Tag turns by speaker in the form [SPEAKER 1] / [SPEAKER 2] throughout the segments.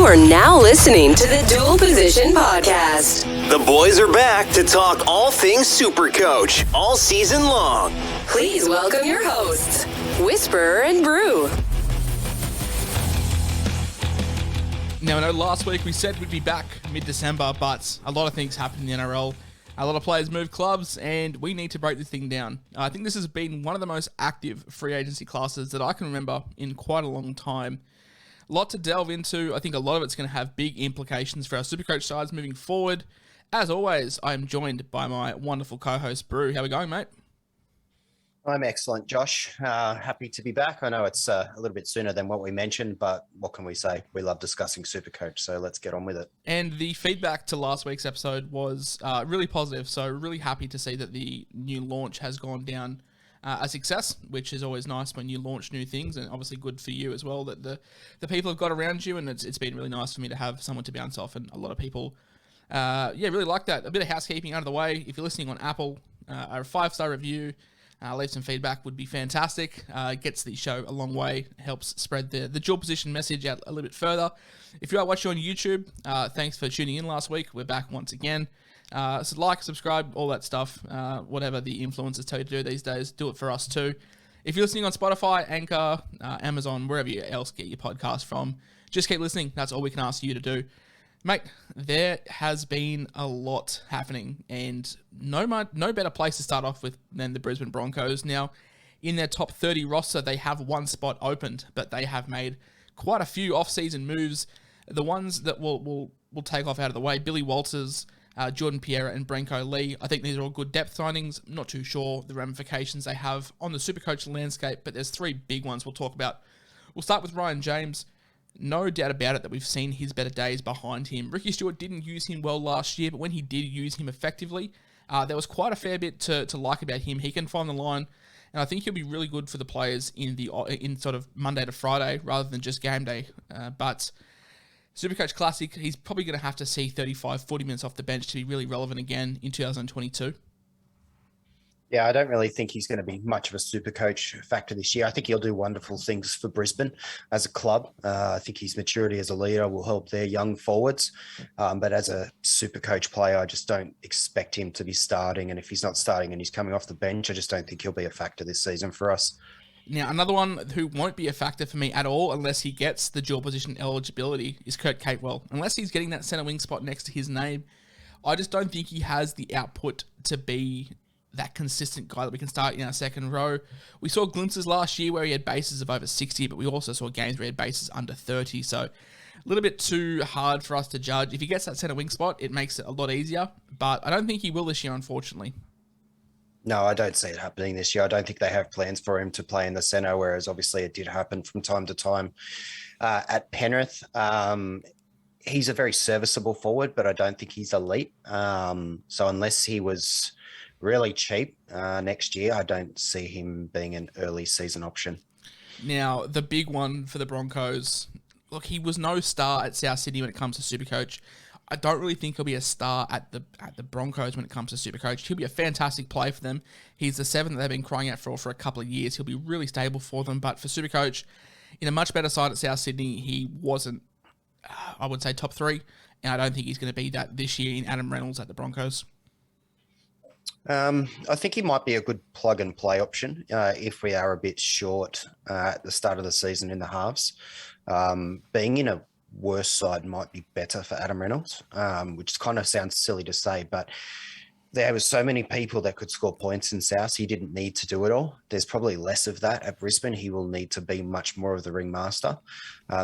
[SPEAKER 1] are now listening to the Dual Position Podcast.
[SPEAKER 2] The boys are back to talk all things SuperCoach all season long.
[SPEAKER 1] Please welcome your hosts, Whisperer and Brew.
[SPEAKER 3] Now, I know last week we said we'd be back mid-December, but a lot of things happened in the NRL. A lot of players moved clubs, and we need to break this thing down. I think this has been one of the most active free agency classes that I can remember in quite a long time. A lot to delve into. I think a lot of it's going to have big implications for our SuperCoach sides moving forward. As always, I am joined by my wonderful co-host, Brew. How we going, mate?
[SPEAKER 4] I'm excellent, Josh. Happy to be back. I know it's a little bit sooner than what we mentioned, but what can we say? We love discussing SuperCoach, so let's get on with it.
[SPEAKER 3] And the feedback to last week's episode was really positive, so really happy to see that the new launch has gone down a success, which is always nice when you launch new things, and obviously good for you as well that the people have got around you, and it's been really nice for me to have someone to bounce off, and a lot of people really like that. A bit of housekeeping out of the way. If you're listening on Apple, a 5-star review, leave some feedback would be fantastic. Gets the show a long way, helps spread the dual position message out a little bit further. If you are watching on YouTube, thanks for tuning in last week. We're back once again. So like, subscribe, all that stuff, whatever the influencers tell you to do these days, do it for us too. If you're listening on Spotify, Anchor, Amazon, wherever you else get your podcast from, just keep listening. That's all we can ask you to do. Mate, there has been a lot happening, and no better place to start off with than the Brisbane Broncos. Now, in their top 30 roster, they have one spot opened, but they have made quite a few off-season moves. The ones that we'll take off out of the way, Billy Walters, Jordan Pierre, and Branko Lee. I think these are all good depth signings. I'm not too sure the ramifications they have on the SuperCoach landscape, but there's 3 big ones we'll talk about. We'll start with Ryan James. No doubt about it that we've seen his better days behind him. Ricky Stewart didn't use him well last year, but when he did use him effectively, there was quite a fair bit to like about him. He can find the line, and I think he'll be really good for the players in sort of Monday to Friday rather than just game day. But SuperCoach Classic, he's probably going to have to see 35, 40 minutes off the bench to be really relevant again in 2022.
[SPEAKER 4] Yeah, I don't really think he's going to be much of a SuperCoach factor this year. I think he'll do wonderful things for Brisbane as a club. I think his maturity as a leader will help their young forwards. But as a SuperCoach player, I just don't expect him to be starting. And if he's not starting and he's coming off the bench, I just don't think he'll be a factor this season for us.
[SPEAKER 3] Now, another one who won't be a factor for me at all unless he gets the dual position eligibility is Kurt Capewell. Unless he's getting that centre wing spot next to his name, I just don't think he has the output to be that consistent guy that we can start in our second row. We saw glimpses last year where he had bases of over 60, but we also saw games where he had bases under 30, so a little bit too hard for us to judge. If he gets that centre wing spot, it makes it a lot easier, but I don't think he will this year, unfortunately.
[SPEAKER 4] No, I don't see it happening this year. I don't think they have plans for him to play in the centre, whereas obviously it did happen from time to time at Penrith. He's a very serviceable forward, but I don't think he's elite. So unless he was really cheap next year, I don't see him being an early season option.
[SPEAKER 3] Now, the big one for the Broncos, look, he was no star at South Sydney when it comes to SuperCoach. I don't really think he'll be a star at the Broncos when it comes to SuperCoach. He'll be a fantastic play for them. He's the 7th that they've been crying out for a couple of years. He'll be really stable for them, but for SuperCoach, in a much better side at South Sydney, he wasn't, I would say, top 3, and I don't think he's going to be that this year in Adam Reynolds at the Broncos.
[SPEAKER 4] I think he might be a good plug and play option if we are a bit short at the start of the season in the halves. Being in a worse side might be better for Adam Reynolds, which kind of sounds silly to say, but there were so many people that could score points in South. He didn't need to do it all. There's probably less of that at Brisbane. He will need to be much more of the ringmaster.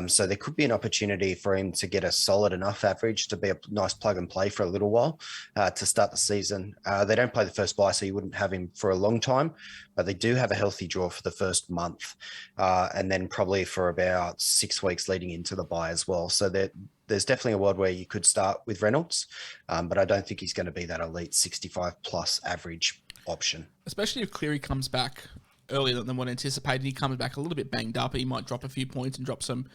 [SPEAKER 4] So there could be an opportunity for him to get a solid enough average to be a nice plug and play for a little while to start the season. They don't play the first bye, so you wouldn't have him for a long time, but they do have a healthy draw for the first month, and then probably for about 6 weeks leading into the bye as well. So there's definitely a world where you could start with Reynolds, but I don't think he's going to be that elite 65 plus average option.
[SPEAKER 3] Especially if Cleary comes back earlier than what anticipated. He comes back a little bit banged up. He might drop a few points and drop some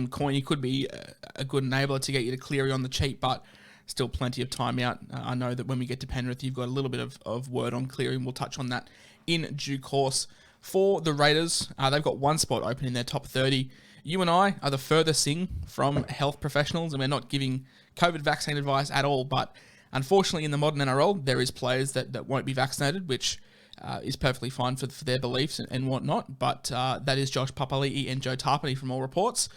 [SPEAKER 3] coin. He could be a good enabler to get you to Cleary on the cheap, but still plenty of time out. I know that when we get to Penrith, you've got a little bit of word on Cleary, and we'll touch on that in due course. For the Raiders, they've got one spot open in their top 30. You and I are the furthest thing from health professionals, and we're not giving COVID vaccine advice at all. But unfortunately, in the modern NRL, there is players that won't be vaccinated, which is perfectly fine for their beliefs and whatnot. But that is Josh Papali'i and Joe Tarpany from all reports.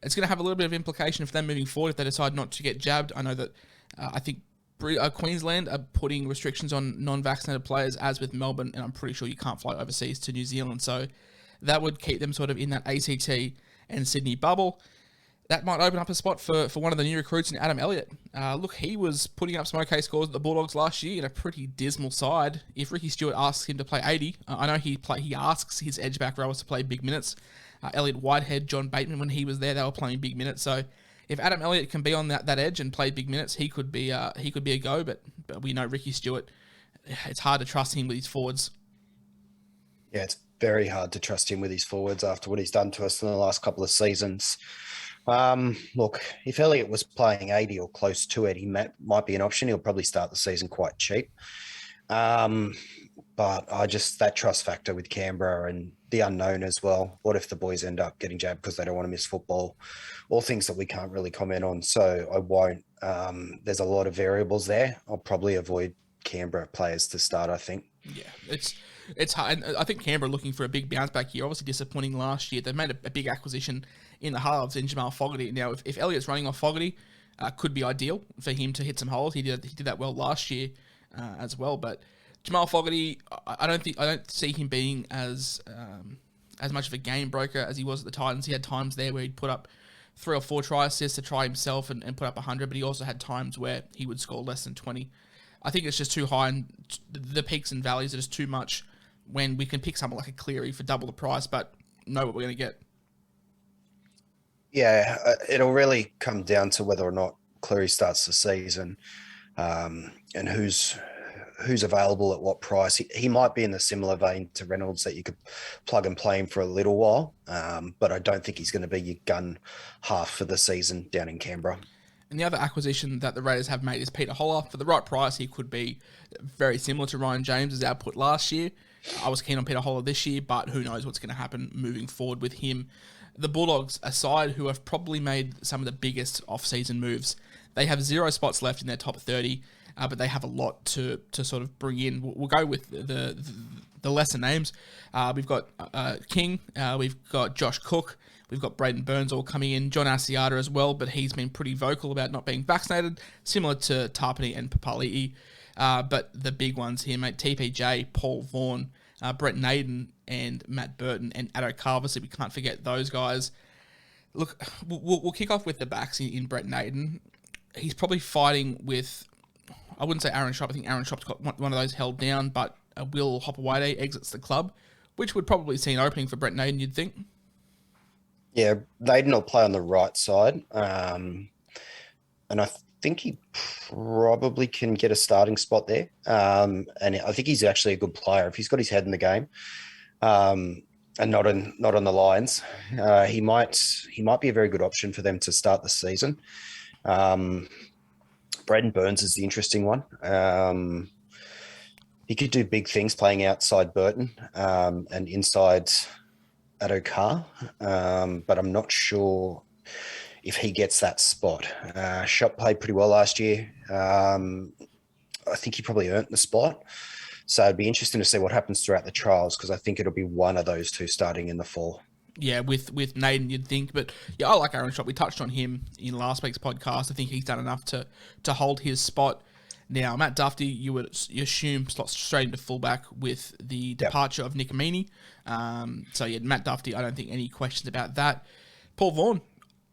[SPEAKER 3] It's going to have a little bit of implication for them moving forward if they decide not to get jabbed. I know that I think Queensland are putting restrictions on non-vaccinated players, as with Melbourne, and I'm pretty sure you can't fly overseas to New Zealand. So that would keep them sort of in that ACT and Sydney bubble. That might open up a spot for one of the new recruits in Adam Elliott. Look, he was putting up some okay scores at the Bulldogs last year in a pretty dismal side. If Ricky Stewart asks him to play 80, I know he asks his edge-back rowers to play big minutes. Elliot Whitehead, John Bateman, when he was there, they were playing big minutes. So if Adam Elliott can be on that edge and play big minutes, he could be a go. But we know Ricky Stewart, it's hard to trust him with his forwards.
[SPEAKER 4] Yeah, it's very hard to trust him with his forwards after what he's done to us in the last couple of seasons. Look, if Elliott was playing 80 or close to it, he might be an option. He'll probably start the season quite cheap. But that trust factor with Canberra and the unknown as well. What if the boys end up getting jabbed because they don't want to miss football? All things that we can't really comment on. So I won't. There's a lot of variables there. I'll probably avoid Canberra players to start, I think.
[SPEAKER 3] Yeah, it's hard. And I think Canberra looking for a big bounce back here. Obviously disappointing last year. They made a big acquisition in the halves in Jamal Fogarty. Now, if Elliott's running off Fogarty, could be ideal for him to hit some holes. He did that well last year as well. But Jamal Fogarty, I don't see him being as much of a game broker as he was at the Titans. He had times there where he'd put up 3 or 4 try assists to try himself and put up 100, but he also had times where he would score less than 20. I think it's just too high, and the peaks and valleys are just too much when we can pick someone like a Cleary for double the price, but know what we're going to get.
[SPEAKER 4] Yeah, it'll really come down to whether or not Cleary starts the season and who's available at what price. He might be in the similar vein to Reynolds that you could plug and play him for a little while, but I don't think he's going to be your gun half for the season down in Canberra.
[SPEAKER 3] And the other acquisition that the Raiders have made is Peter Holler. For the right price, he could be very similar to Ryan James's output last year. I was keen on Peter Holler this year, but who knows what's going to happen moving forward with him. The Bulldogs, a side who have probably made some of the biggest off-season moves. They have 0 spots left in their top 30, but they have a lot to sort of bring in. We'll go with the lesser names. We've got King, we've got Josh Cook, we've got Braden Burns all coming in, John Asiata as well, but he's been pretty vocal about not being vaccinated, similar to Tarpany and Papali'i. But the big ones here, mate, TPJ, Paul Vaughan, Brett Naden, and Matt Burton, and Addo Carver, so we can't forget those guys. Look, we'll kick off with the backs in Brett Naden. He's probably fighting with, I wouldn't say Aaron Sharp. I think Aaron Sharp's got one of those held down, but Will Hopewade exits the club, which would probably see an opening for Brett Naden, you'd think.
[SPEAKER 4] Yeah, Naden will play on the right side. And I think he probably can get a starting spot there. And I think he's actually a good player. If he's got his head in the game and not on the lines, he might be a very good option for them to start the season. Braden Burns is the interesting one. He could do big things playing outside Burton and inside Addo Carr, but I'm not sure if he gets that spot. Shot played pretty well last year. I think he probably earned the spot. So it'd be interesting to see what happens throughout the trials, because I think it'll be one of those two starting in the fall.
[SPEAKER 3] Yeah, with Naden, you'd think. But yeah, I like Aaron Sharp. We touched on him in last week's podcast. I think he's done enough to hold his spot. Now, Matt Duffy, you assume slots straight into fullback with the departure of Nick Amini. So yeah, Matt Duffy, I don't think any questions about that. Paul Vaughan.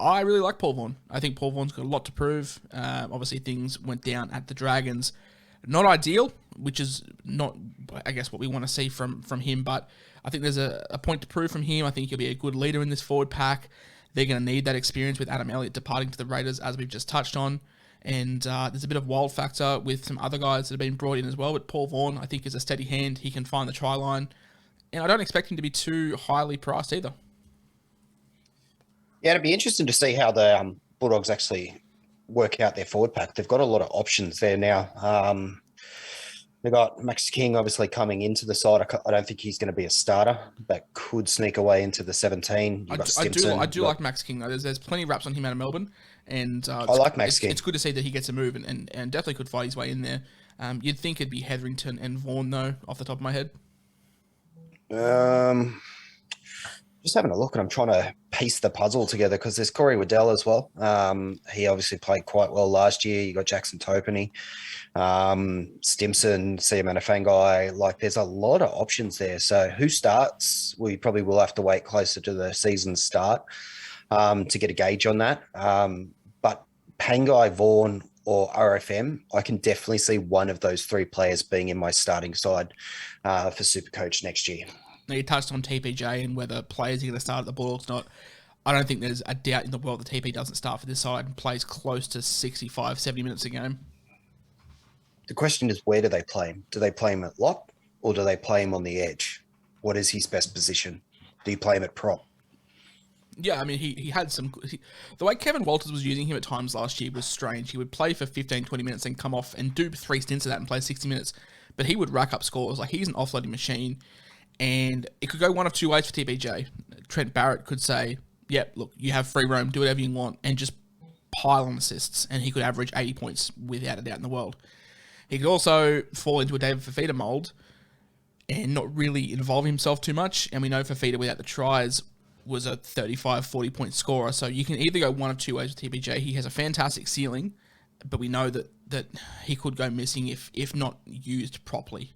[SPEAKER 3] I really like Paul Vaughan. I think Paul Vaughan's got a lot to prove. Obviously, things went down at the Dragons. Not ideal, which is not, I guess, what we want to see from him, but I think there's a point to prove from him. I think he'll be a good leader in this forward pack. They're going to need that experience with Adam Elliott departing to the Raiders, as we've just touched on. And there's a bit of wild factor with some other guys that have been brought in as well. But Paul Vaughan, I think, is a steady hand. He can find the try line. And I don't expect him to be too highly priced either.
[SPEAKER 4] Yeah, it'd be interesting to see how the Bulldogs actually work out their forward pack. They've got a lot of options there now. We got Max King obviously coming into the side. I don't think he's going to be a starter, but could sneak away into the 17. You've got Stimson.
[SPEAKER 3] I do like Max King though. There's plenty of raps on him out of Melbourne, and
[SPEAKER 4] I like Max King.
[SPEAKER 3] It's good to see that he gets a move and definitely could fight his way in there. You'd think it'd be Hetherington and Vaughan though, off the top of my head.
[SPEAKER 4] Just having a look, and I'm trying to piece the puzzle together because there's Corey Waddell as well. He obviously played quite well last year. You got Jackson Topany, Stimson, Siamanafangai. Like, there's a lot of options there. So who starts? We probably will have to wait closer to the season start to get a gauge on that. But Pangai, Vaughan, or RFM, I can definitely see one of those three players being in my starting side for SuperCoach next year.
[SPEAKER 3] Now, you touched on TPJ and whether players are going to start at the Bulldogs or not. I don't think there's a doubt in the world that TP doesn't start for this side and plays close to 65, 70 minutes a game.
[SPEAKER 4] The question is, where do they play him? Do they play him at lock or do they play him on the edge? What is his best position? Do you play him at prop?
[SPEAKER 3] Yeah, I mean, he had some... the way Kevin Walters was using him at times last year was strange. He would play for 15, 20 minutes and come off and do 3 stints of that and play 60 minutes. But he would rack up scores. Like, he's an offloading machine. And it could go one of two ways for TPJ. Trent Barrett could say, yep, look, you have free roam, do whatever you want, and just pile on assists. And he could average 80 points without a doubt in the world. He could also fall into a David Fafita mould and not really involve himself too much. And we know Fafita, without the tries, was a 35, 40-point scorer. So you can either go one of two ways with TPJ. He has a fantastic ceiling, but we know that he could go missing if not used properly.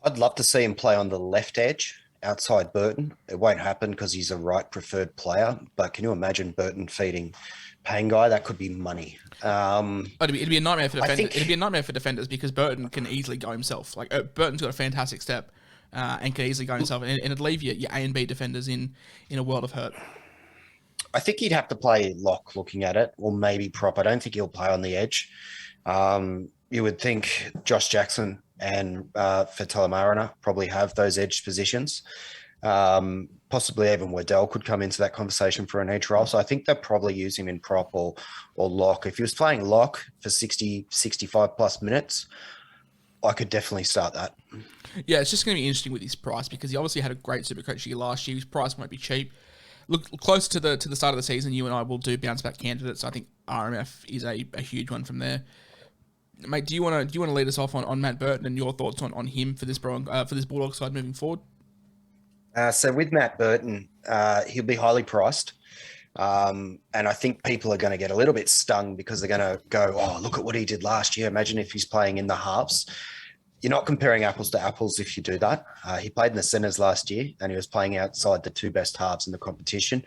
[SPEAKER 4] I'd love to see him play on the left edge outside Burton. It won't happen because he's a right preferred player. But can you imagine Burton feeding Pangai? That could be money.
[SPEAKER 3] It'd be a nightmare for defenders. It'd be a nightmare for defenders because Burton can easily go himself. Like Burton's got a fantastic step and can easily go himself, and it'd leave your A and B defenders in a world of hurt.
[SPEAKER 4] I think he'd have to play lock looking at it, or maybe prop. I don't think he'll play on the edge. You would think Josh Jackson and Fatala Mariner probably have those edge positions. Possibly even Waddell could come into that conversation for an edge role. So I think they'll probably use him in prop or lock. If he was playing lock for 60, 65 plus minutes, I could definitely start that.
[SPEAKER 3] Yeah, it's just going to be interesting with his price because he obviously had a great SuperCoach year last year. His price won't be cheap. Look, close to the start of the season, you and I will do bounce back candidates. I think RMF is a huge one from there. Mate, do you want to lead us off on Matt Burton and your thoughts on him for this Bulldog side moving forward?
[SPEAKER 4] So with Matt Burton, he'll be highly priced. And I think people are going to get a little bit stung because they're going to go, oh, look at what he did last year. Imagine if he's playing in the halves. You're not comparing apples to apples if you do that. He played in the centres last year and he was playing outside the two best halves in the competition.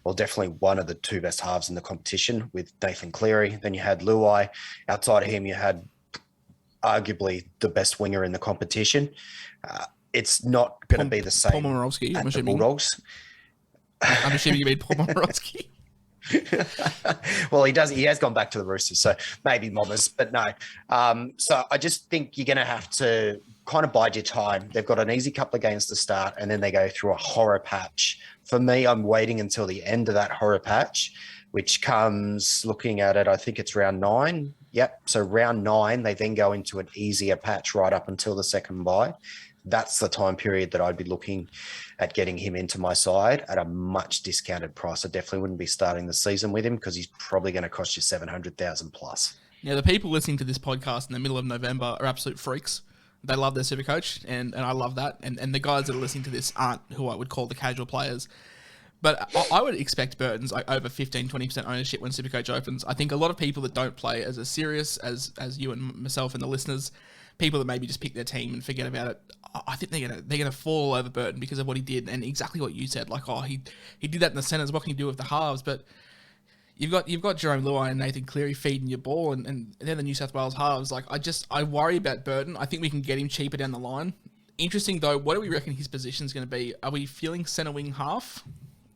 [SPEAKER 4] Well, definitely one of the two best halves in the competition with Nathan Cleary. Then you had Luai. Outside of him, you had arguably the best winger in the competition. It's not going to be the same
[SPEAKER 3] Paul Momirovski,
[SPEAKER 4] at the Bulldogs.
[SPEAKER 3] I'm assuming you mean Paul Momirovski.
[SPEAKER 4] Well, he has gone back to the Roosters, so maybe Mommers, but no. So I just think you're going to have to kind of bide your time. They've got an easy couple of games to start, and then they go through a horror patch. For me, I'm waiting until the end of that horror patch, which comes, looking at it, I think it's round 9. Yep. So round 9, they then go into an easier patch right up until the second bye. That's the time period that I'd be looking at getting him into my side at a much discounted price. I definitely wouldn't be starting the season with him because he's probably going to cost you 700,000 plus.
[SPEAKER 3] Now, the people listening to this podcast in the middle of November are absolute freaks. They love their SuperCoach, and I love that. And the guys that are listening to this aren't who I would call the casual players. But I would expect Burton's like over 15, 20% ownership when SuperCoach opens. I think a lot of people that don't play as serious as you and myself and the listeners, people that maybe just pick their team and forget about it, I think they're gonna fall over Burton because of what he did and exactly what you said. Like, oh, he did that in the centres. What can he do with the halves? But you've got Jerome Luai and Nathan Cleary feeding your ball, and they're the New South Wales halves. Like, I worry about Burton. I think we can get him cheaper down the line. Interesting though. What do we reckon his position's going to be? Are we feeling centre wing half?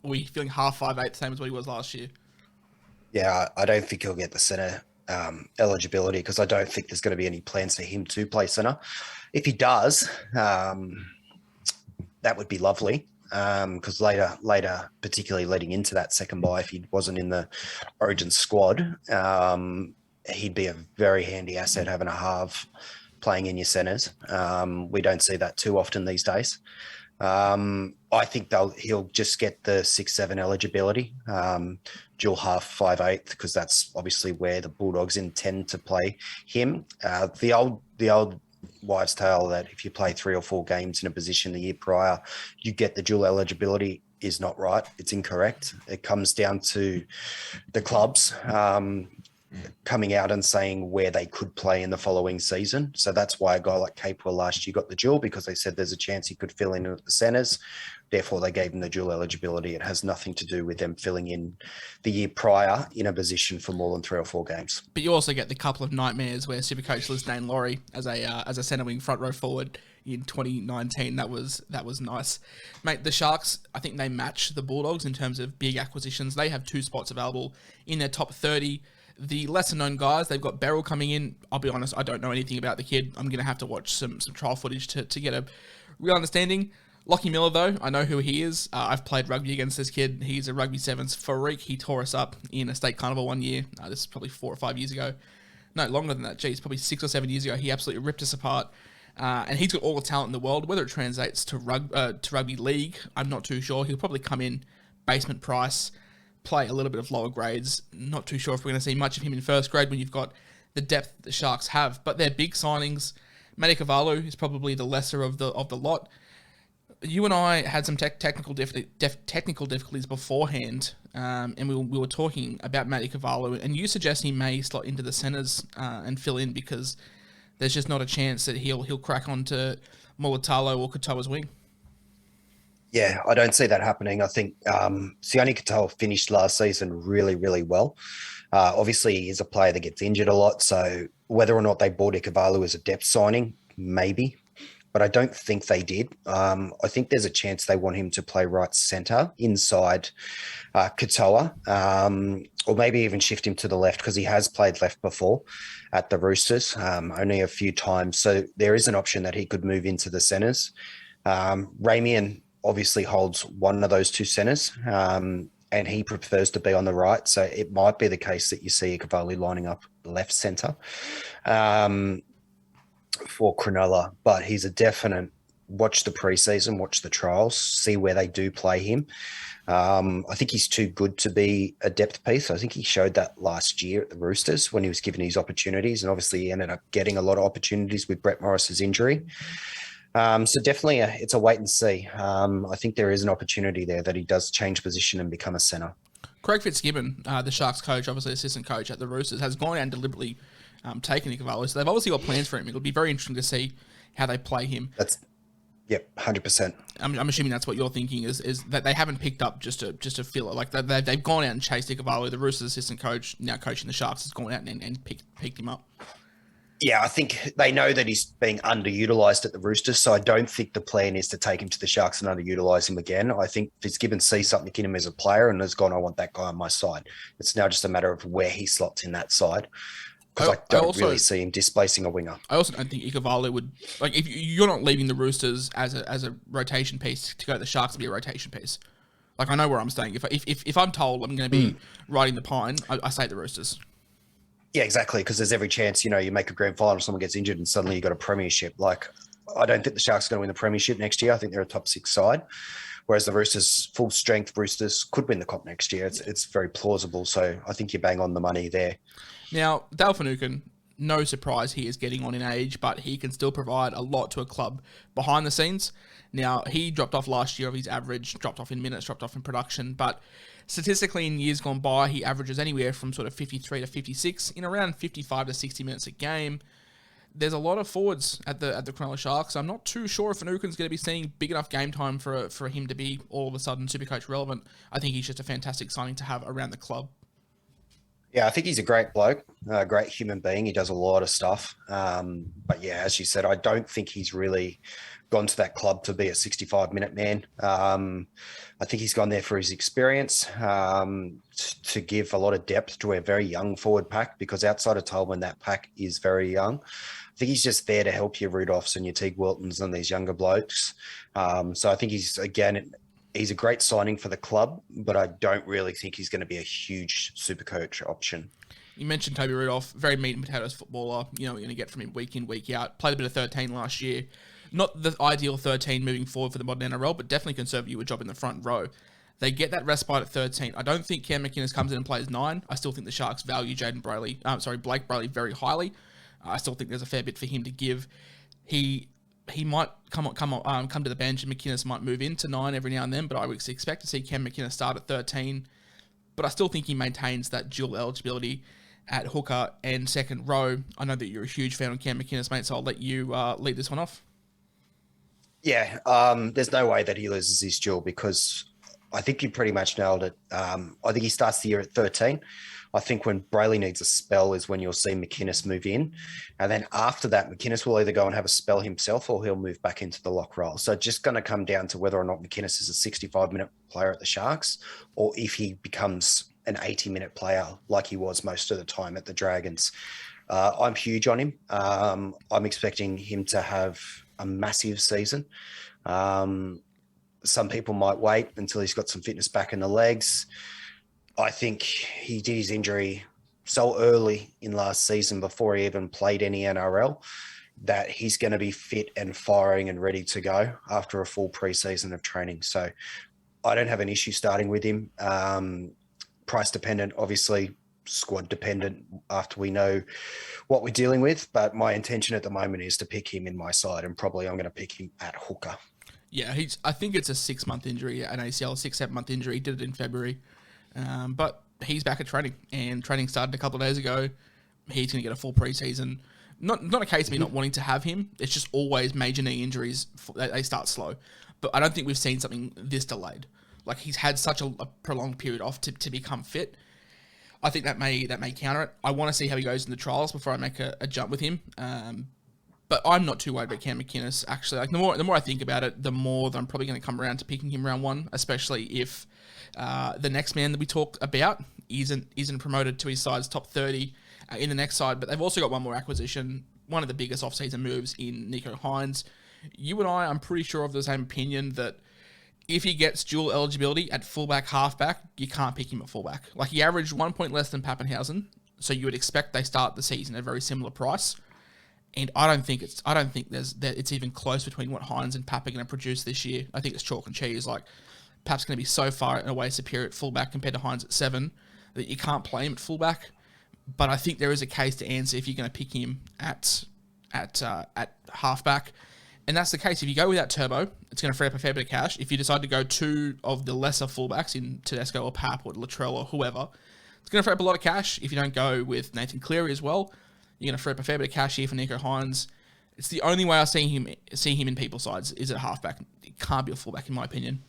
[SPEAKER 3] Or are we feeling half 5'8", same as what he was last year?
[SPEAKER 4] Yeah, I don't think he'll get the centre eligibility because I don't think there's going to be any plans for him to play centre. If he does, that would be lovely because later, particularly leading into that second bye, if he wasn't in the Origin squad, he'd be a very handy asset having a half playing in your centres. We don't see that too often these days. I think he'll just get the 6-7 eligibility, dual half 5/8, because that's obviously where the Bulldogs intend to play him. The old wives' tale that if you play 3 or 4 games in a position the year prior, you get the dual eligibility is not right. It's incorrect. It comes down to the clubs coming out and saying where they could play in the following season. So that's why a guy like Capewell last year got the dual, because they said there's a chance he could fill in at the centres. Therefore, they gave him the dual eligibility. It has nothing to do with them filling in the year prior in a position for more than 3 or 4 games.
[SPEAKER 3] But you also get the couple of nightmares where Supercoach lists Dane Laurie as a centre wing front row forward in 2019. That was nice. Mate, the Sharks, I think they match the Bulldogs in terms of big acquisitions. They have 2 spots available in their top 30. The lesser-known guys, they've got Beryl coming in. I'll be honest, I don't know anything about the kid. I'm going to have to watch some trial footage to get a real understanding. Lockie Miller, though, I know who he is. I've played rugby against this kid. He's a rugby sevens freak. He tore us up in a state carnival one year. This is probably 4 or 5 years ago. No, longer than that. Geez, probably 6 or 7 years ago. He absolutely ripped us apart. And he's got all the talent in the world. Whether it translates to rugby league, I'm not too sure. He'll probably come in basement price, play a little bit of lower grades. Not too sure if we're going to see much of him in first grade when you've got the depth the Sharks have. But they're big signings. Matty Cavallo is probably the lesser of the lot. You and I had some technical difficulties beforehand, and we were talking about Matty Cavallo, and you suggest he may slot into the centres and fill in because there's just not a chance that he'll crack onto Mulatalo or Katoa's wing.
[SPEAKER 4] Yeah, I don't see that happening. I think Sione Katoa finished last season really, really well. Obviously, he's a player that gets injured a lot, so whether or not they bought Cavallo as a depth signing, maybe. But I don't think they did. I think there's a chance they want him to play right centre inside Katoa, or maybe even shift him to the left because he has played left before at the Roosters, only a few times. So there is an option that he could move into the centres. Ramian obviously holds one of those 2 centres, and he prefers to be on the right. So it might be the case that you see Cavalli lining up left centre. For Cronulla, but he's a definite watch the preseason, watch the trials, see where they do play him. I think he's too good to be a depth piece. I think he showed that last year at the Roosters when he was given his opportunities, and obviously he ended up getting a lot of opportunities with Brett Morris's injury. So definitely it's a wait and see. I think there is an opportunity there that he does change position and become a centre.
[SPEAKER 3] Craig Fitzgibbon, the Sharks coach, obviously assistant coach at the Roosters, has gone out and deliberately taken Cavallo. So they've obviously got plans for him. It'll be very interesting to see how they play him.
[SPEAKER 4] Yep, 100%.
[SPEAKER 3] I'm assuming that's what you're thinking is that they haven't picked up just to fill it. Like they've gone out and chased Cavallo. The Roosters assistant coach, now coaching the Sharks, has gone out and picked him up.
[SPEAKER 4] Yeah, I think they know that he's being underutilised at the Roosters, so I don't think the plan is to take him to the Sharks and underutilise him again. I think Fitzgibbon sees something in him as a player and has gone, I want that guy on my side. It's now just a matter of where he slots in that side. Because I don't really see him displacing a winger. I
[SPEAKER 3] also don't think Ikevalu would, like, if you're not leaving the Roosters as a rotation piece to go to the Sharks to be a rotation piece. Like, I know where I'm staying. If I'm told I'm going to be riding the pine, I stay at the Roosters.
[SPEAKER 4] Yeah, exactly. Because there's every chance, you make a grand final, someone gets injured, and suddenly you got a premiership. Like, I don't think the Sharks are going to win the premiership next year. I think they're a top 6 side. Whereas the Roosters, full strength Roosters, could win the comp next year. It's very plausible. So I think you bang on the money there.
[SPEAKER 3] Now, Dale Finucane, no surprise he is getting on in age, but he can still provide a lot to a club behind the scenes. Now, he dropped off last year of his average, dropped off in minutes, dropped off in production, but statistically in years gone by, he averages anywhere from sort of 53 to 56 in around 55 to 60 minutes a game. There's a lot of forwards at the Cronulla Sharks. I'm not too sure if Finucane's going to be seeing big enough game time for him to be all of a sudden SuperCoach relevant. I think he's just a fantastic signing to have around the club.
[SPEAKER 4] Yeah, I think he's a great bloke, a great human being. He does a lot of stuff. But yeah, as you said, I don't think he's really gone to that club to be a 65-minute man. I think he's gone there for his experience, to give a lot of depth to a very young forward pack, because outside of Tolman, that pack is very young. I think he's just there to help your Rudolphs and your Teague Wiltons and these younger blokes. So I think he's a great signing for the club, but I don't really think he's going to be a huge SuperCoach option.
[SPEAKER 3] You mentioned Toby Rudolph, very meat and potatoes footballer. You know what you're going to get from him week in, week out. Played a bit of 13 last year. Not the ideal 13 moving forward for the modern NRL, but definitely can serve you a job in the front row. They get that respite at 13. I don't think Cam McInnes comes in and plays 9. I still think the Sharks value Blake Brayley very highly. I still think there's a fair bit for him to give. He might come to the bench, and McInnes might move into 9 every now and then, but I would expect to see Cam McInnes start at 13. But I still think he maintains that dual eligibility at hooker and second row. I know that you're a huge fan of Cam McInnes, mate, so I'll let you lead this one off.
[SPEAKER 4] Yeah, there's no way that he loses his duel because I think you pretty much nailed it. I think he starts the year at 13. I think when Brayley needs a spell is when you'll see McInnes move in. And then after that, McInnes will either go and have a spell himself or he'll move back into the lock role. So just going to come down to whether or not McInnes is a 65-minute player at the Sharks or if he becomes an 80-minute player like he was most of the time at the Dragons. I'm huge on him. I'm expecting him to have a massive season. Some people might wait until he's got some fitness back in the legs. I think he did his injury so early in last season before he even played any NRL that he's going to be fit and firing and ready to go after a full preseason of training. So I don't have an issue starting with him. Price dependent, obviously squad dependent after we know what we're dealing with. But my intention at the moment is to pick him in my side, and probably I'm going to pick him at hooker.
[SPEAKER 3] Yeah, I think it's a 6-month injury, an ACL, 6-7 month injury. He did it in February. But he's back at training, and training started a couple of days ago. He's going to get a full preseason. Not a case of me not wanting to have him. It's just always major knee injuries. They start slow. But I don't think we've seen something this delayed. Like, he's had such a prolonged period off to become fit. I think that may counter it. I want to see how he goes in the trials before I make a jump with him. But I'm not too worried about Cam McInnes, actually. Like, the more I think about it, the more that I'm probably going to come around to picking him round 1, especially if the next man that we talked about isn't promoted to his side's top 30 in the next side. But they've also got one more acquisition, one of the biggest off-season moves in Nicho Hynes. You and I'm pretty sure of the same opinion that if he gets dual eligibility at fullback, halfback, you can't pick him at fullback. Like, he averaged 1 point less than Pappenhausen, so you would expect they start the season at a very similar price. And I don't think it's even close between what Hynes and Pap are going to produce this year. I think it's chalk and cheese. Like, Pap's going to be so far and away superior at fullback compared to Hynes at 7 that you can't play him at fullback. But I think there is a case to answer if you're going to pick him at halfback. And that's the case. If you go without Turbo, it's going to free up a fair bit of cash. If you decide to go 2 of the lesser fullbacks in Tedesco or Pap or Latrell or whoever, it's going to free up a lot of cash. If you don't go with Nathan Cleary as well, you're going to free up a fair bit of cash here for Nicho Hynes. It's the only way I see him in people's sides is at halfback. It can't be a fullback, in my opinion.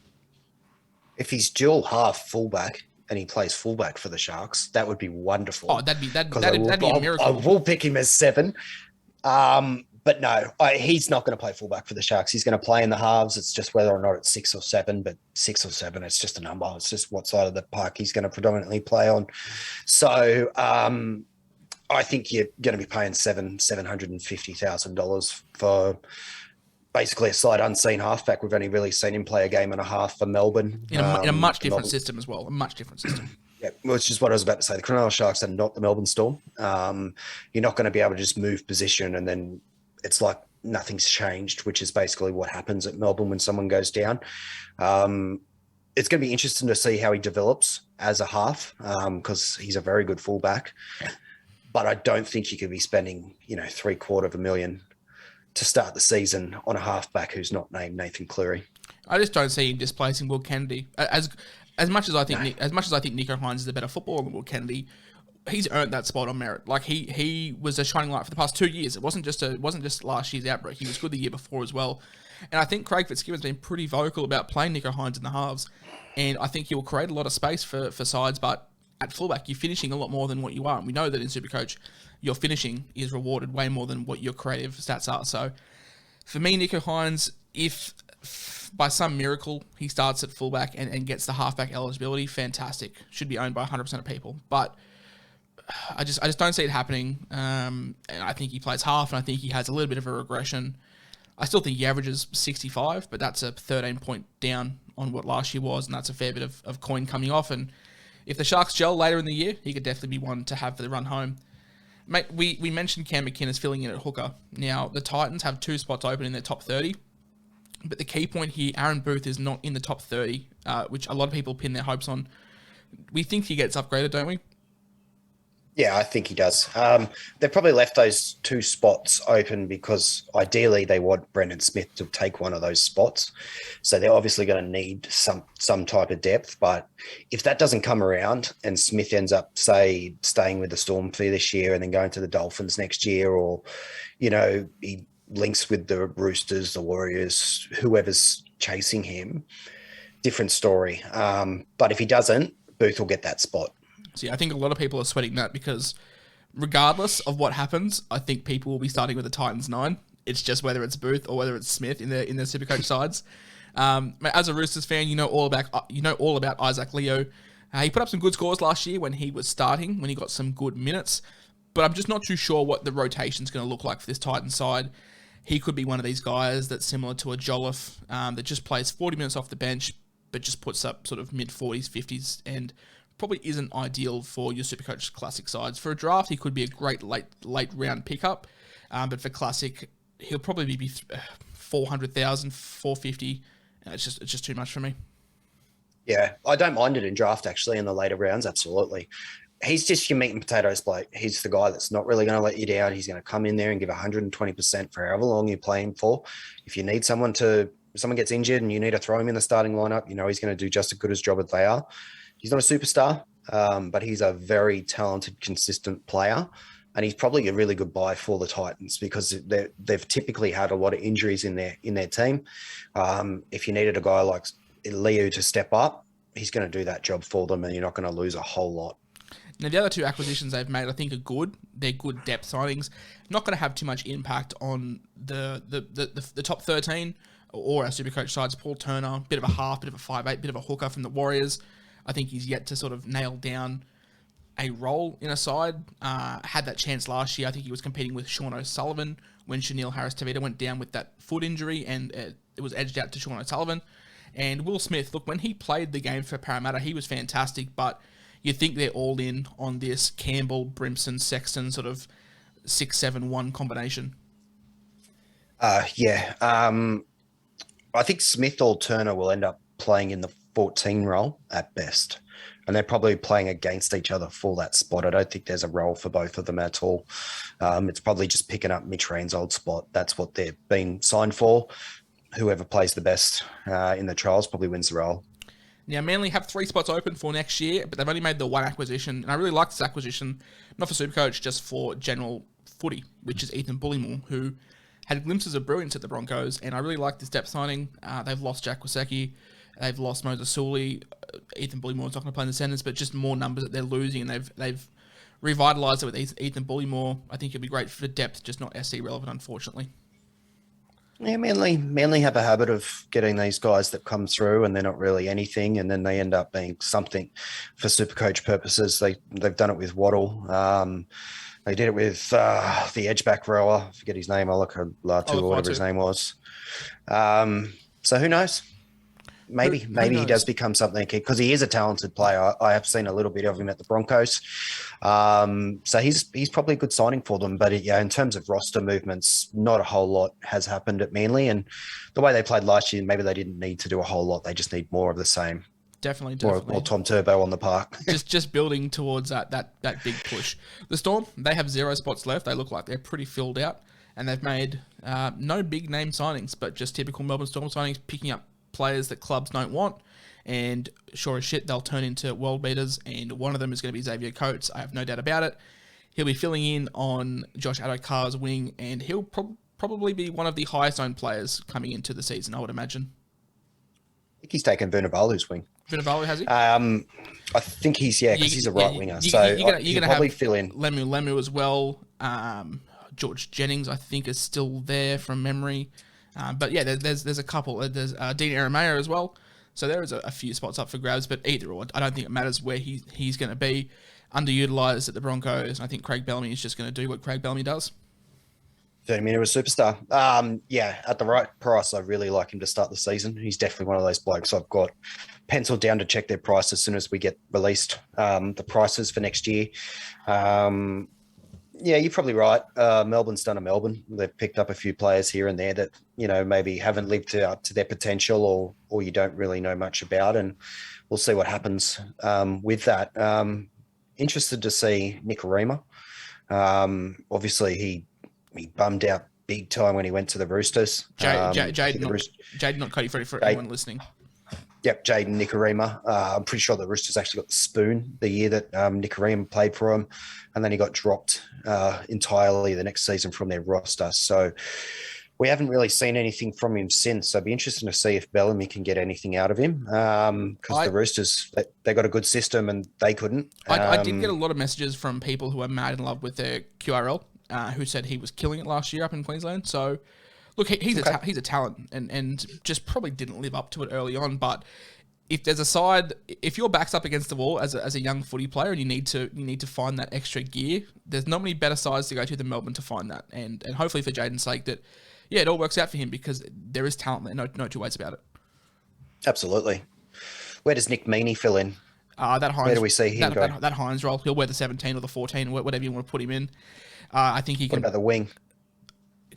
[SPEAKER 4] If he's dual half fullback and he plays fullback for the Sharks, that would be wonderful.
[SPEAKER 3] Oh, that'd be a miracle.
[SPEAKER 4] I will pick him as 7. But no, he's not going to play fullback for the Sharks. He's going to play in the halves. It's just whether or not it's 6 or 7, but 6 or 7, it's just a number. It's just what side of the park he's going to predominantly play on. So I think you're going to be paying $750,000 for basically a sight unseen halfback. We've only really seen him play a game and a half for Melbourne.
[SPEAKER 3] In a much different system as well. A much different system.
[SPEAKER 4] Yeah, which is what I was about to say. The Cronulla Sharks are not the Melbourne Storm. You're not going to be able to just move position and then it's like nothing's changed, which is basically what happens at Melbourne when someone goes down. It's going to be interesting to see how he develops as a half because he's a very good fullback. But I don't think you could be spending, $750,000 to start the season on a halfback who's not named Nathan Cleary.
[SPEAKER 3] I just don't see him displacing Will Kennedy. As much as I think Nicho Hynes is a better footballer than Will Kennedy, he's earned that spot on merit. Like he was a shining light for the past 2 years. It wasn't just last year's outbreak. He was good the year before as well. And I think Craig Fitzgibbon's been pretty vocal about playing Nicho Hynes in the halves. And I think he'll create a lot of space for sides, but at fullback, you're finishing a lot more than what you are. And we know that in SuperCoach, your finishing is rewarded way more than what your creative stats are. So for me, Nicho Hynes, if by some miracle he starts at fullback and gets the halfback eligibility, fantastic. Should be owned by 100% of people. But I just don't see it happening. And I think he plays half, and I think he has a little bit of a regression. I still think he averages 65, but that's a 13 point down on what last year was, and that's a fair bit of coin coming off. And if the Sharks gel later in the year, he could definitely be one to have for the run home. Mate, we mentioned Cam McInnes filling in at hooker. Now, the Titans have 2 spots open in their top 30, but the key point here, Aaron Booth is not in the top 30, which a lot of people pin their hopes on. We think he gets upgraded, don't we?
[SPEAKER 4] Yeah, I think he does. They've probably left those 2 spots open because ideally they want Brendan Smith to take one of those spots. So they're obviously going to need some type of depth. But if that doesn't come around and Smith ends up, say, staying with the Storm for this year and then going to the Dolphins next year, or, he links with the Roosters, the Warriors, whoever's chasing him, different story. But if he doesn't, Booth will get that spot.
[SPEAKER 3] See, I think a lot of people are sweating that because regardless of what happens, I think people will be starting with the Titans 9. It's just whether it's Booth or whether it's Smith in their SuperCoach sides. As a Roosters fan, you know all about Isaac Leo. He put up some good scores last year when he was starting, when he got some good minutes. But I'm just not too sure what the rotation's going to look like for this Titans side. He could be one of these guys that's similar to a Jolliffe that just plays 40 minutes off the bench, but just puts up sort of mid-40s, 50s, and probably isn't ideal for your Supercoach Classic sides. For a draft, he could be a great late round pickup, but for Classic, he'll probably be 400,000, 450. It's just too much for me.
[SPEAKER 4] Yeah, I don't mind it in draft, actually, in the later rounds, absolutely. He's just your meat and potatoes bloke. He's the guy that's not really going to let you down. He's going to come in there and give 120% for however long you play him for. If you need someone gets injured and you need to throw him in the starting lineup, he's going to do just as good a job as they are. He's not a superstar, but he's a very talented, consistent player. And he's probably a really good buy for the Titans because they've typically had a lot of injuries in their team. If you needed a guy like Leo to step up, he's going to do that job for them and you're not going to lose a whole lot.
[SPEAKER 3] Now, the other 2 acquisitions they've made, I think, are good. They're good depth signings. Not going to have too much impact on the top 13 or our Supercoach sides. Paul Turner, bit of a half, bit of a 5'8", bit of a hooker from the Warriors. I think he's yet to sort of nail down a role in a side. Had that chance last year. I think he was competing with Sean O'Sullivan when Chanel Harris-Tavita went down with that foot injury, and it was edged out to Sean O'Sullivan. And Will Smith, look, when he played the game for Parramatta, he was fantastic, but you think they're all in on this Campbell, Brimson, Sexton sort of 6-7-1 combination?
[SPEAKER 4] Yeah. I think Smith or Turner will end up playing in the 14 role at best. And they're probably playing against each other for that spot. I don't think there's a role for both of them at all. It's probably just picking up Mitch Rain's old spot. That's what they've been signed for. Whoever plays the best in the trials probably wins the role.
[SPEAKER 3] Now, Manly have 3 spots open for next year, but they've only made the 1 acquisition. And I really like this acquisition, not for Supercoach, just for general footy, which is Ethan Bullymore, who had glimpses of brilliance at the Broncos. And I really like this depth signing. They've lost Jack Wasecki. They've lost Moses Sully. Ethan Bullymore's not going to play in the centres, but just more numbers that they're losing, and they've revitalised it with Ethan Bullymore. I think it'd be great for depth, just not SC relevant, unfortunately.
[SPEAKER 4] Yeah, Manly have a habit of getting these guys that come through and they're not really anything, and then they end up being something for Supercoach purposes. They've done it with Waddle. They did it with the edge-back rower. I forget his name, Olaka Latu or whatever his name was. So who knows? Maybe he does become something, because he is a talented player. I have seen a little bit of him at the Broncos. So he's probably a good signing for them. But in terms of roster movements, not a whole lot has happened at Manly. And the way they played last year, maybe they didn't need to do a whole lot. They just need more of the same.
[SPEAKER 3] Definitely.
[SPEAKER 4] More Tom Turbo on the park.
[SPEAKER 3] just building towards that big push. The Storm, they have 0 spots left. They look like they're pretty filled out. And they've made no big name signings, but just typical Melbourne Storm signings, picking up players that clubs don't want, and sure as shit they'll turn into world beaters, and one of them is going to be Xavier Coates. I have no doubt about it. He'll be filling in on Josh Adokar's wing, and he'll probably be one of the highest owned players coming into the season, I would imagine.
[SPEAKER 4] I think he's taken Vunivalu's wing.
[SPEAKER 3] Vunivalu, has he?
[SPEAKER 4] I think he's, because he's a right winger. You're going to probably fill in.
[SPEAKER 3] Lemu as well. George Jennings, I think, is still there from memory. But yeah, there's a couple. There's Dean Aramea as well. So there is a few spots up for grabs, but either or, I don't think it matters where he's going to be. Underutilised at the Broncos, and I think Craig Bellamy is just going to do what Craig Bellamy does.
[SPEAKER 4] 30 minute was superstar. At the right price, I really like him to start the season. He's definitely one of those blokes I've got penciled down to check their price as soon as we get released the prices for next year. Yeah, you're probably right. Melbourne's done a Melbourne. They've picked up a few players here and there that, maybe haven't lived up to their potential or you don't really know much about. And we'll see what happens with that. Interested to see Nicarima. Obviously, he bummed out big time when he went to the Roosters.
[SPEAKER 3] Jade, not Cody Freddie for anyone listening.
[SPEAKER 4] Yep, Jaden Nicarima. I'm pretty sure the Roosters actually got the spoon the year that Nicarima played for him, and then he got dropped entirely the next season from their roster. So we haven't really seen anything from him since. So it'd be interesting to see if Bellamy can get anything out of him because the Roosters, they got a good system and they couldn't.
[SPEAKER 3] I did get a lot of messages from people who are mad in love with their QRL who said he was killing it last year up in Queensland. So look, he's a talent and just probably didn't live up to it early on. But if there's a side, if your back's up against the wall as a young footy player and you need to find that extra gear, there's not many better sides to go to than Melbourne to find that. And hopefully for Jaden's sake that, yeah, it all works out for him because there is talent there, no two ways about it.
[SPEAKER 4] Absolutely. Where does Nick Meaney fill in?
[SPEAKER 3] That Hynes,
[SPEAKER 4] where do we see him go?
[SPEAKER 3] That Hynes role, he'll wear the 17 or the 14, whatever you want to put him in. I think he can.
[SPEAKER 4] What about the wing?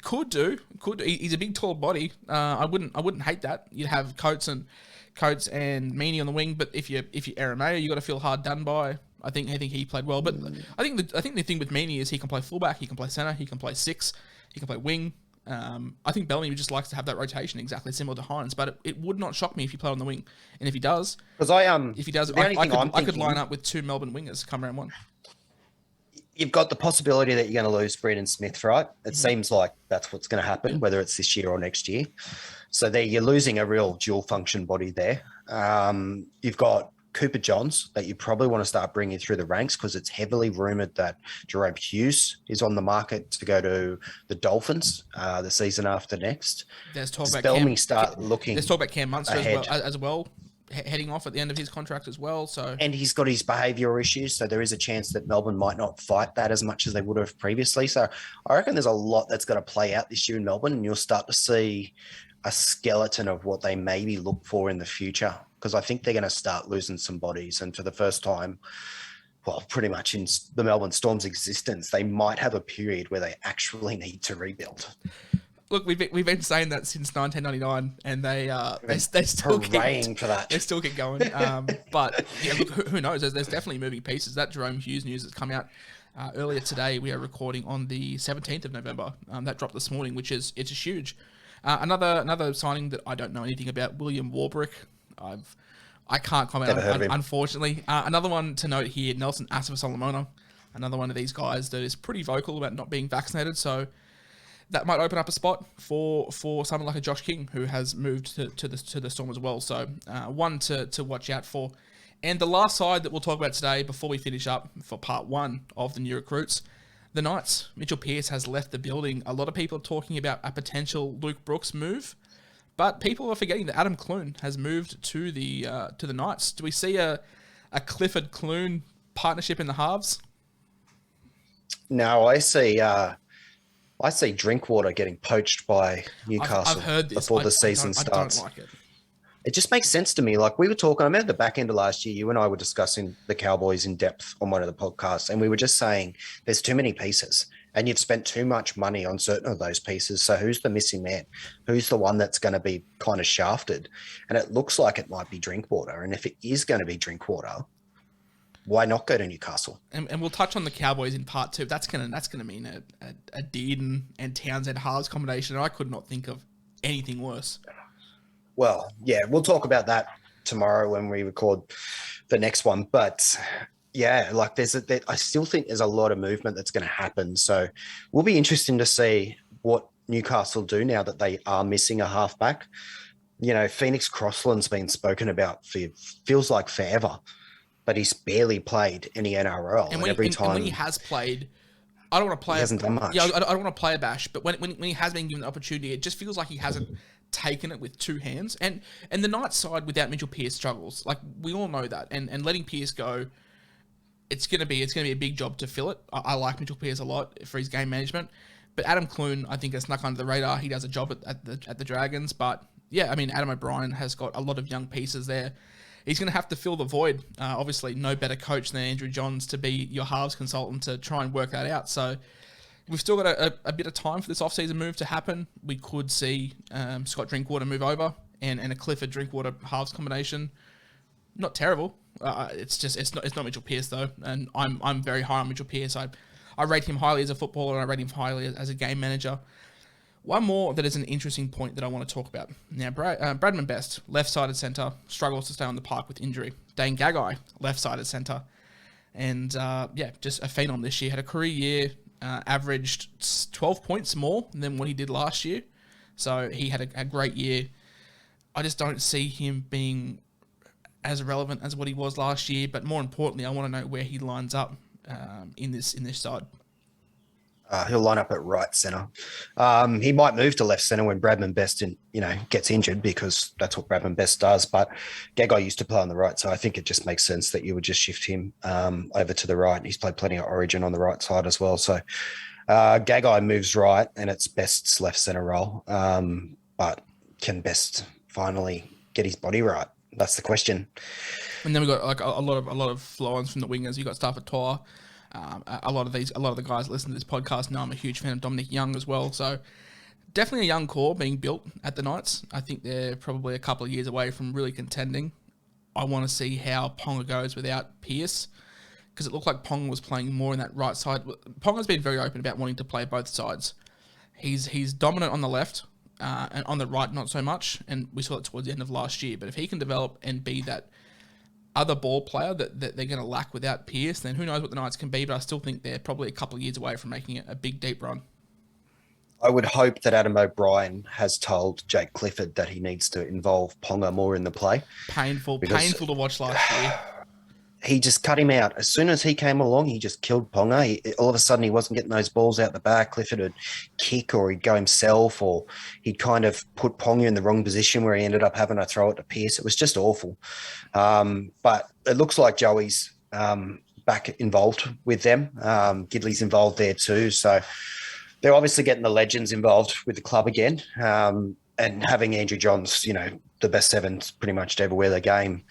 [SPEAKER 3] Could do. He's a big, tall body. I wouldn't hate that. You'd have Coates and Meaney on the wing, but if you're Aramea, you got to feel hard done by. I think he played well, but I think the thing with Meaney is he can play fullback, he can play centre, he can play six, he can play wing. I think Bellamy just likes to have that rotation exactly similar to Hynes, but it would not shock me if he played on the wing. And if he does, I could line up with two Melbourne wingers come round one.
[SPEAKER 4] You've got the possibility that you're going to lose Brendan Smith, right? It seems like that's what's going to happen, whether it's this year or next year. So there, you're losing a real dual function body there. You've got Cooper Johns that you probably want to start bringing through the ranks because it's heavily rumoured that Jerome Hughes is on the market to go to the Dolphins the season after next.
[SPEAKER 3] There's talk about Cam Munster as well, heading off at the end of his contract as well. So,
[SPEAKER 4] and he's got his behavioural issues, so there is a chance that Melbourne might not fight that as much as they would have previously. So I reckon there's a lot that's going to play out this year in Melbourne, and you'll start to see a skeleton of what they maybe look for in the future, because I think they're going to start losing some bodies. And for the first time, well, pretty much in the Melbourne Storm's existence, they might have a period where they actually need to rebuild.
[SPEAKER 3] Look, we've been saying that since 1999, and they still keep going. But yeah, look, who knows? There's definitely moving pieces. That Jerome Hughes news that's come out earlier today. We are recording on the 17th of November. That dropped this morning, it's huge. Another signing that I don't know anything about, William Warbrick. I can't comment on, unfortunately. Another one to note here, Nelson Asafa-Solomona. Another one of these guys that is pretty vocal about not being vaccinated. So that might open up a spot for someone like a Josh King, who has moved to the Storm as well. So one to watch out for. And the last side that we'll talk about today, before we finish up for part one of the new recruits, the Knights. Mitchell Pearce has left the building. A lot of people are talking about a potential Luke Brooks move, but people are forgetting that Adam Clune has moved to the Knights. Do we see a Clifford Clune partnership in the halves?
[SPEAKER 4] No, I see Drinkwater getting poached by Newcastle.
[SPEAKER 3] I've heard this
[SPEAKER 4] before the season starts.
[SPEAKER 3] I don't like it.
[SPEAKER 4] It just makes sense to me. Like we were talking, I remember the back end of last year, you and I were discussing the Cowboys in depth on one of the podcasts, and we were just saying there's too many pieces and you've spent too much money on certain of those pieces. So who's the missing man? Who's the one that's going to be kind of shafted? And it looks like it might be Drinkwater. And if it is going to be Drinkwater, why not go to Newcastle?
[SPEAKER 3] And we'll touch on the Cowboys in part two. That's gonna mean a Dearden and Townsend halves combination. And I could not think of anything worse.
[SPEAKER 4] Well, yeah, we'll talk about that tomorrow when we record the next one. But yeah, like I still think there's a lot of movement that's going to happen. So we'll be interesting to see what Newcastle do now that they are missing a halfback. You know, Phoenix Crossland's been spoken about for feels like forever, but he's barely played any NRL. And when
[SPEAKER 3] he has played, I don't want to play.
[SPEAKER 4] He hasn't done much.
[SPEAKER 3] Yeah, I don't want to play a bash, but when he has been given the opportunity, it just feels like he hasn't taken it with two hands. And the Knights side without Mitchell Pearce struggles. Like we all know that. And letting Pearce go, it's gonna be a big job to fill it. I like Mitchell Pearce a lot for his game management. But Adam Clune, I think, has snuck under the radar. He does a job at the Dragons. But yeah, I mean, Adam O'Brien has got a lot of young pieces there. he's going to have to fill the void. Obviously, no better coach than Andrew Johns to be your halves consultant to try and work that out. So we've still got a bit of time for this off-season move to happen. We could see Scott Drinkwater move over and a Clifford Drinkwater halves combination. Not terrible. It's not Mitchell Pearce though, and I'm very high on Mitchell Pearce. I rate him highly as a footballer, and I rate him highly as a game manager. One more that is an interesting point that I want to talk about. Now, Bradman Best, left-sided centre, struggles to stay on the park with injury. Dane Gagai, left-sided centre. And, just a phenom this year. Had a career year, averaged 12 points more than what he did last year. So he had a great year. I just don't see him being as relevant as what he was last year. But more importantly, I want to know where he lines up in this side.
[SPEAKER 4] He'll line up at right centre. He might move to left centre when Bradman Best, gets injured, because that's what Bradman Best does. But Gagai used to play on the right, so I think it just makes sense that you would just shift him over to the right. He's played plenty of Origin on the right side as well. So Gagai moves right, and it's Best's left centre role. But can Best finally get his body right? That's the question.
[SPEAKER 3] And then we've got like a lot of flow-ons from the wingers. You've got Stafford Toa. A lot of the guys that listen to this podcast know I'm a huge fan of Dominic Young as well. So definitely a young core being built at the Knights. I think they're probably a couple of years away from really contending. I want to see how Ponga goes without Pearce, because it looked like Ponga was playing more in that right side. Ponga's been very open about wanting to play both sides. He's dominant on the left, and on the right not so much, and we saw it towards the end of last year. But if he can develop and be that other ball player that they're going to lack without Pearce, then who knows what the Knights can be, but I still think they're probably a couple of years away from making it a big, deep run.
[SPEAKER 4] I would hope that Adam O'Brien has told Jake Clifford that he needs to involve Ponga more in the play.
[SPEAKER 3] Painful to watch last year.
[SPEAKER 4] He just cut him out. As soon as he came along, he just killed Ponga. All of a sudden, he wasn't getting those balls out the back. Clifford would kick, or he'd go himself, or he'd kind of put Ponga in the wrong position where he ended up having to throw it to Pearce. It was just awful. But it looks like Joey's back involved with them. Gidley's involved there too. So they're obviously getting the legends involved with the club again. And having Andrew Johns, the best sevens pretty much to ever wear the game.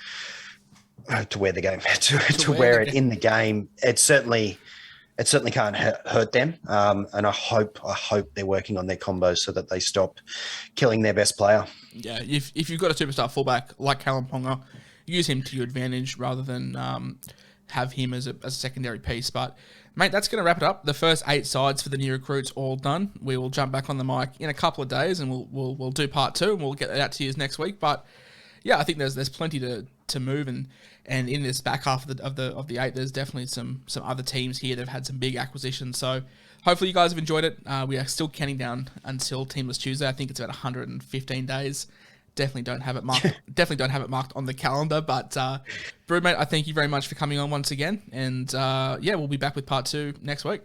[SPEAKER 4] To wear it in the game, it certainly can't hurt them. And I hope they're working on their combos so that they stop killing their best player.
[SPEAKER 3] Yeah, if you've got a superstar fullback like Callum Ponga, use him to your advantage rather than have him as a secondary piece. But mate, that's going to wrap it up. The first 8 sides for the new recruits all done. We will jump back on the mic in a couple of days, and we'll do part 2, and we'll get that out to you next week. But yeah, I think there's plenty to move, and in this back half of the 8, there's definitely some other teams here that have had some big acquisitions. So hopefully you guys have enjoyed it. We are still counting down until Teamless Tuesday. I think it's about 115 days. Definitely don't have it marked on the calendar. But Broodmate, I thank you very much for coming on once again, and we'll be back with part 2 next week.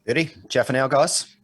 [SPEAKER 4] Goody. Ciao for now, guys.